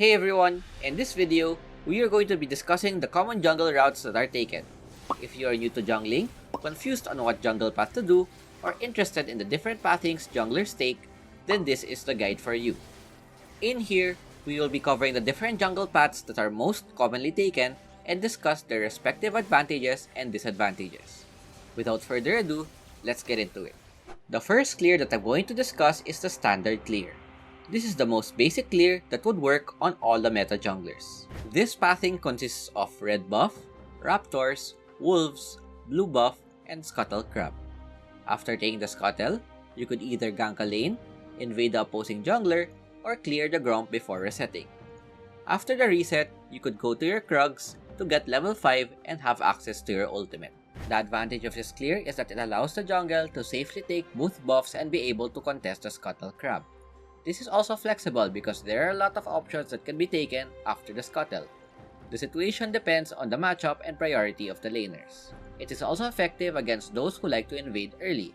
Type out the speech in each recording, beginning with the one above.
Hey everyone, in this video, we are going to be discussing the common jungle routes that are taken. If you are new to jungling, confused on what jungle path to do, or interested in the different pathings junglers take, then this is the guide for you. In here, we will be covering the different jungle paths that are most commonly taken and discuss their respective advantages and disadvantages. Without further ado, let's get into it. The first clear that I'm going to discuss is the standard clear. This is the most basic clear that would work on all the meta junglers. This pathing consists of red buff, raptors, wolves, blue buff, and scuttle crab. After taking the scuttle, you could either gank a lane, invade the opposing jungler, or clear the gromp before resetting. After the reset, you could go to your Krugs to get level 5 and have access to your ultimate. The advantage of this clear is that it allows the jungle to safely take both buffs and be able to contest the scuttle crab. This is also flexible because there are a lot of options that can be taken after the scuttle. The situation depends on the matchup and priority of the laners. It is also effective against those who like to invade early.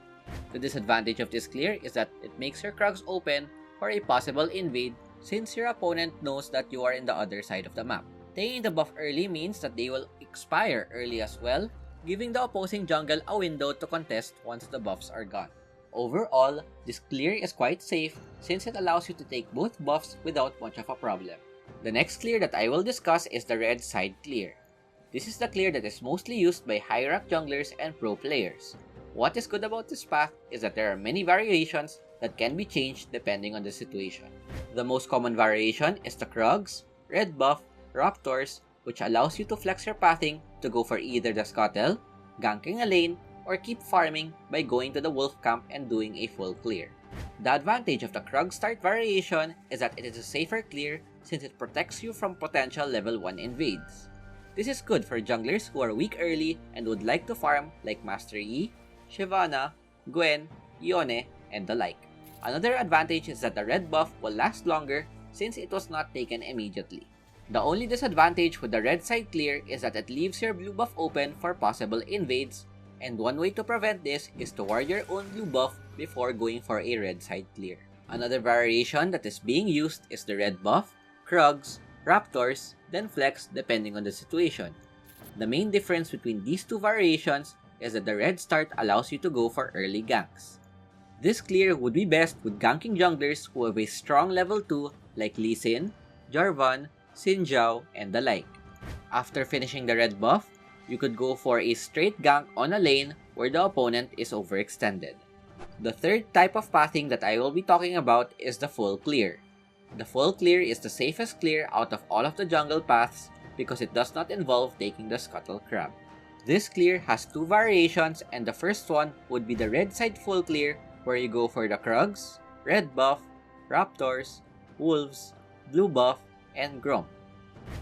The disadvantage of this clear is that it makes your Krugs open for a possible invade since your opponent knows that you are in the other side of the map. Taking the buff early means that they will expire early as well, giving the opposing jungle a window to contest once the buffs are gone. Overall, this clear is quite safe since it allows you to take both buffs without much of a problem. The next clear that I will discuss is the red side clear. This is the clear that is mostly used by high rank junglers and pro players. What is good about this path is that there are many variations that can be changed depending on the situation. The most common variation is the Krugs, red buff, raptors, which allows you to flex your pathing to go for either the scuttle, ganking a lane, or keep farming by going to the wolf camp and doing a full clear. The advantage of the Krug start variation is that it is a safer clear since it protects you from potential level 1 invades. This is good for junglers who are weak early and would like to farm like Master Yi, Shyvana, Gwen, Yone, and the like. Another advantage is that the red buff will last longer since it was not taken immediately. The only disadvantage with the red side clear is that it leaves your blue buff open for possible invades, and one way to prevent this is to ward your own blue buff before going for a red side clear. Another variation that is being used is the red buff, Krugs, raptors, then flex depending on the situation. The main difference between these two variations is that the red start allows you to go for early ganks. This clear would be best with ganking junglers who have a strong level 2 like Lee Sin, Jarvan, Xin Zhao, and the like. After finishing the red buff, you could go for a straight gank on a lane where the opponent is overextended. The third type of pathing that I will be talking about is the full clear. The full clear is the safest clear out of all of the jungle paths because it does not involve taking the scuttle crab. This clear has two variations, and the first one would be the red side full clear where you go for the Krugs, red buff, raptors, wolves, blue buff, and gromp.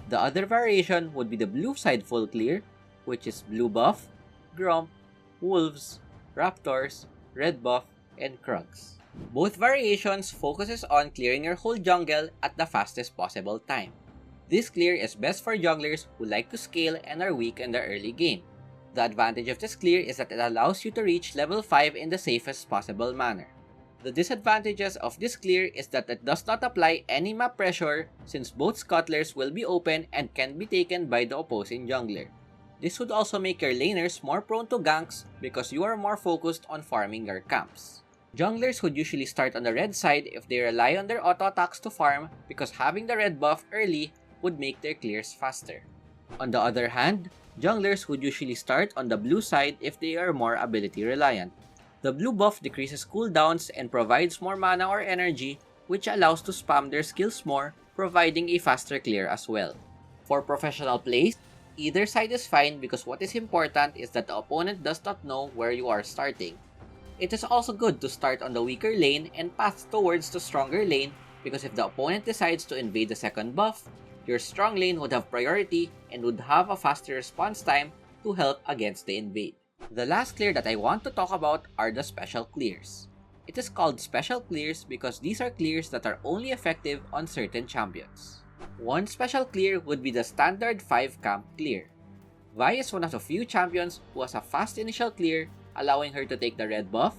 The other variation would be the blue side full clear, which is blue buff, gromp, wolves, raptors, red buff, and Krugs. Both variations focuses on clearing your whole jungle at the fastest possible time. This clear is best for junglers who like to scale and are weak in the early game. The advantage of this clear is that it allows you to reach level 5 in the safest possible manner. The disadvantages of this clear is that it does not apply any map pressure since both scuttlers will be open and can be taken by the opposing jungler. This would also make your laners more prone to ganks because you are more focused on farming your camps. Junglers would usually start on the red side if they rely on their auto attacks to farm because having the red buff early would make their clears faster. On the other hand, junglers would usually start on the blue side if they are more ability reliant. The blue buff decreases cooldowns and provides more mana or energy, which allows to spam their skills more, providing a faster clear as well. For professional plays, either side is fine because what is important is that the opponent does not know where you are starting. It is also good to start on the weaker lane and path towards the stronger lane because if the opponent decides to invade the second buff, your strong lane would have priority and would have a faster response time to help against the invade. The last clear that I want to talk about are the special clears. It is called special clears because these are clears that are only effective on certain champions. One special clear would be the standard 5 camp clear. Vi is one of the few champions who has a fast initial clear, allowing her to take the red buff,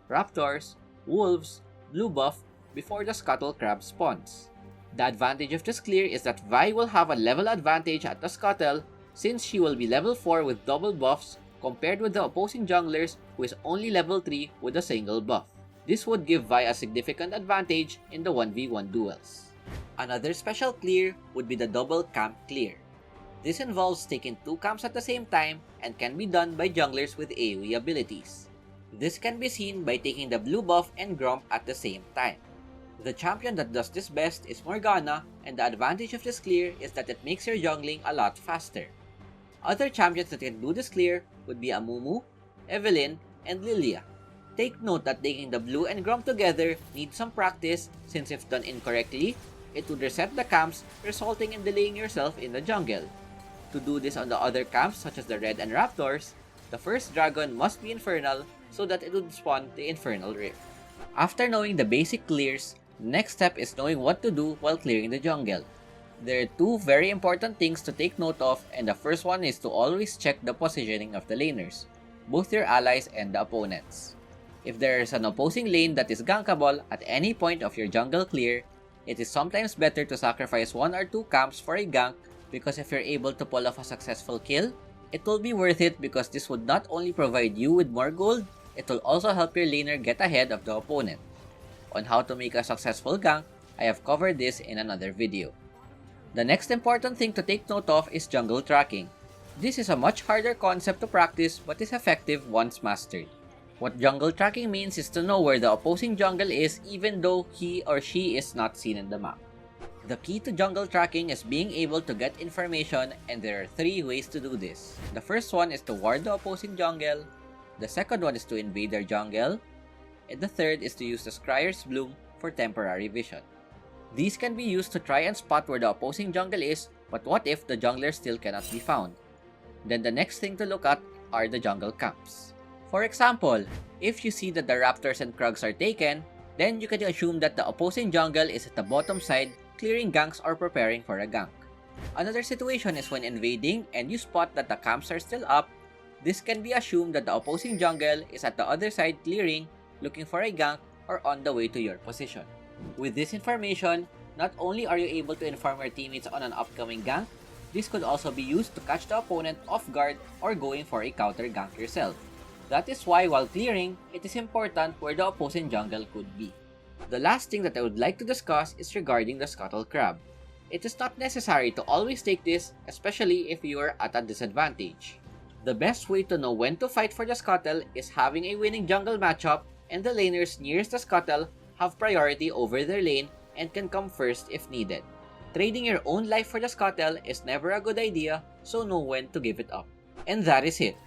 raptors, wolves, blue buff before the scuttle crab spawns. The advantage of this clear is that Vi will have a level advantage at the Scuttle since she will be level 4 with double buffs compared with the opposing junglers who is only level 3 with a single buff. This would give Vi a significant advantage in the 1v1 duels. Another special clear would be the double camp clear. This involves taking 2 camps at the same time and can be done by junglers with AoE abilities. This can be seen by taking the blue buff and Gromp at the same time. The champion that does this best is Morgana, and the advantage of this clear is that it makes your jungling a lot faster. Other champions that can do this clear would be Amumu, Evelynn, and Lilia. Take note that taking the blue and Gromp together needs some practice since if done incorrectly, it would reset the camps, resulting in delaying yourself in the jungle. To do this on the other camps such as the Red and Raptors, the first dragon must be Infernal so that it would spawn the Infernal Rift. After knowing the basic clears, the next step is knowing what to do while clearing the jungle. There are 2 very important things to take note of, and the first one is to always check the positioning of the laners, both your allies and the opponents. If there is an opposing lane that is gankable at any point of your jungle clear, it is sometimes better to sacrifice 1 or 2 camps for a gank because if you're able to pull off a successful kill, it will be worth it because this would not only provide you with more gold, it will also help your laner get ahead of the opponent. On how to make a successful gank, I have covered this in another video. The next important thing to take note of is jungle tracking. This is a much harder concept to practice but is effective once mastered. What jungle tracking means is to know where the opposing jungle is even though he or she is not seen in the map. The key to jungle tracking is being able to get information, and there are 3 ways to do this. The first one is to ward the opposing jungle, the second one is to invade their jungle, and the third is to use the Scryer's Bloom for temporary vision. These can be used to try and spot where the opposing jungle is, but what if the jungler still cannot be found? Then the next thing to look at are the jungle camps. For example, if you see that the Raptors and Krugs are taken, then you can assume that the opposing jungle is at the bottom side clearing ganks or preparing for a gank. Another situation is when invading and you spot that the camps are still up. This can be assumed that the opposing jungle is at the other side clearing, looking for a gank, or on the way to your position. With this information, not only are you able to inform your teammates on an upcoming gank, this could also be used to catch the opponent off guard or going for a counter gank yourself. That is why while clearing, it is important where the opposing jungle could be. The last thing that I would like to discuss is regarding the Scuttle Crab. It is not necessary to always take this, especially if you are at a disadvantage. The best way to know when to fight for the Scuttle is having a winning jungle matchup and the laners nearest the Scuttle have priority over their lane and can come first if needed. Trading your own life for the Scuttle is never a good idea, so know when to give it up. And that is it.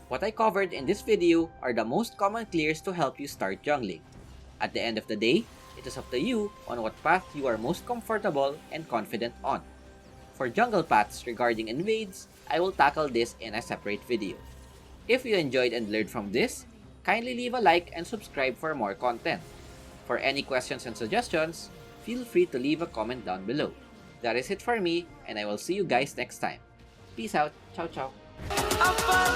What I covered in this video are the most common clears to help you start jungling. At the end of the day, it is up to you on what path you are most comfortable and confident on. For jungle paths regarding invades, I will tackle this in a separate video. If you enjoyed and learned from this, kindly leave a like and subscribe for more content. For any questions and suggestions, feel free to leave a comment down below. That is it for me, and I will see you guys next time. Peace out. Ciao, ciao.